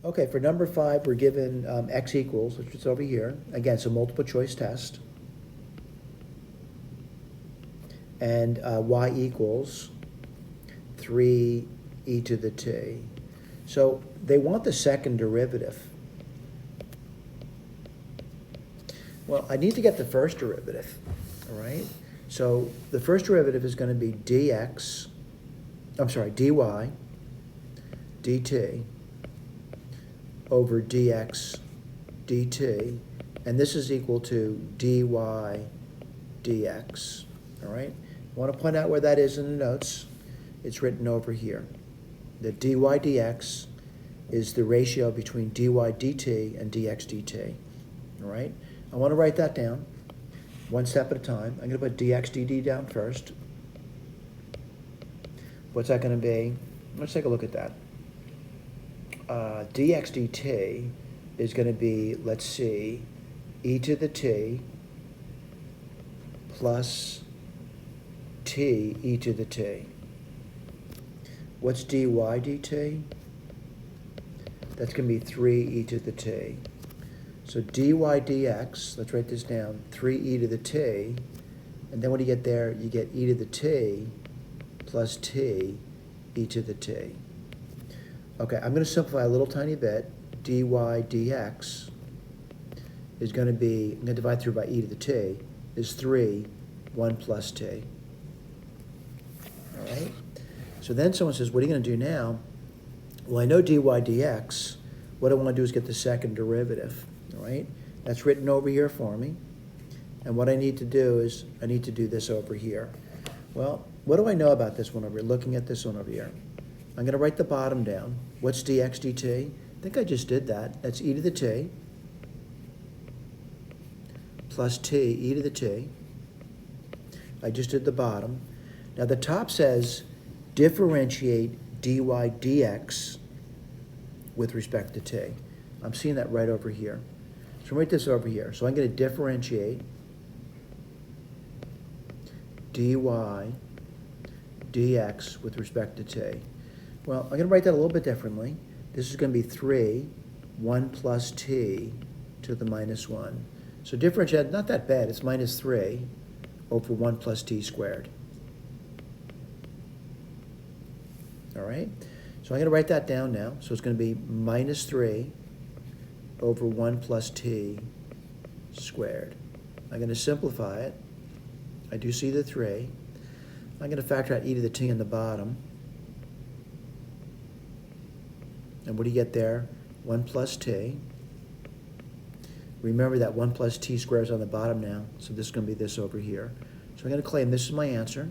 Okay, for number 5, we're given x equals, which is over here. Again, it's a multiple choice test. And y equals 3 e to the t. So they want the second derivative. Well, I need to get the first derivative, all right? So the first derivative is going to be dy dt over dx dt, and this is equal to dy dx, all right? I want to point out where that is in the notes. It's written over here. The dy dx is the ratio between dy dt and dx dt, all right? I want to write that down one step at a time. I'm going to put dx dt down first. What's that going to be? Let's take a look at that. Dx dt is going to be, let's see, e to the t plus t e to the t. What's dy dt? That's going to be 3 e to the t. So dy dx, let's write this down, 3 e to the t, and then when you get there, you get e to the t plus t e to the t. Okay, I'm going to simplify a little tiny bit. Dy dx is going to be, I'm going to divide through by e to the t, is 3, 1 plus t. All right? So then someone says, what are you going to do now? Well, I know dy dx. What I want to do is get the second derivative. All right? That's written over here for me. And what I need to do is, I need to do this over here. Well, what do I know about this one over here? Looking at this one over here. I'm going to write the bottom down. What's dx dt? I think I just did that. That's e to the t plus t e to the t. I just did the bottom. Now the top says differentiate dy dx with respect to t. I'm seeing that right over here. So write this over here. So I'm going to differentiate dy dx with respect to t. Well, I'm going to write that a little bit differently. This is going to be 3, 1 plus t to the minus 1. So differentiate, not that bad. It's minus 3 over 1 plus t squared. All right? So I'm going to write that down now. So it's going to be minus 3 over 1 plus t squared. I'm going to simplify it. I do see the 3. I'm going to factor out e to the t in the bottom. And what do you get there? 1 plus t. Remember that 1 plus t squared is on the bottom now, so this is going to be this over here. So I'm going to claim this is my answer.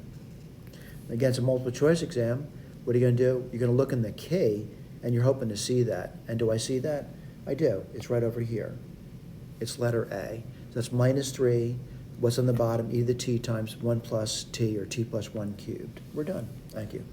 Again, it's a multiple choice exam. What are you going to do? You're going to look in the key, and you're hoping to see that. And do I see that? I do. It's right over here. It's letter A. So that's minus 3. What's on the bottom? E to the t times 1 plus t, or t plus 1 cubed. We're done. Thank you.